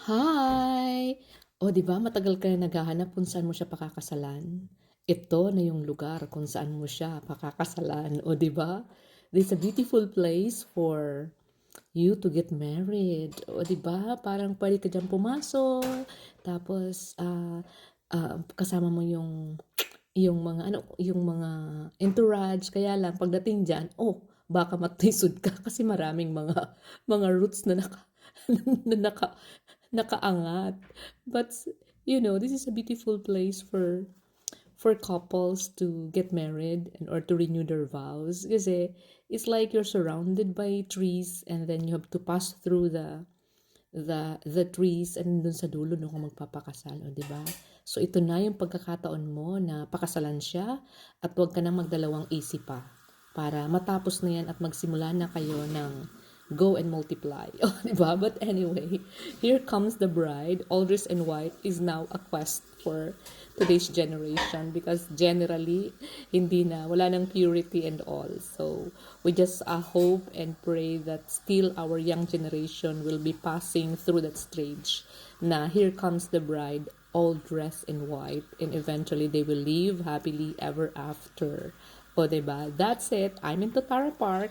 Hi! O, 'di ba matagal ka na naghahanap kung saan mo siya pakakasalan? Ito na yung lugar kung saan mo siya pakakasalan. O, 'di ba? This is a beautiful place for you to get married. O, 'di ba? Parang pwede ka diyang pumasok. Tapos, kasama mo yung mga entourage. Kaya lang, pagdating dyan, baka matisod ka kasi maraming mga roots na na nakaangat. But, this is a beautiful place for couples to get married and or to renew their vows. Kasi it's like you're surrounded by trees and then you have to pass through the trees and dun sa dulo nung ka magpapakasal, o, di ba? So, ito na yung pagkakataon mo na pakasalan siya at huwag ka nang magdalawang isip pa para matapos na yan at magsimula na kayo ng go and multiply. Oh, di ba? But anyway, here comes the bride. All dressed in white is now a quest for today's generation because generally, wala nang purity and all. So, we just hope and pray that still our young generation will be passing through that stage na here comes the bride all dressed in white and eventually they will live happily ever after. O, diba? That's it. I'm into Tara Park.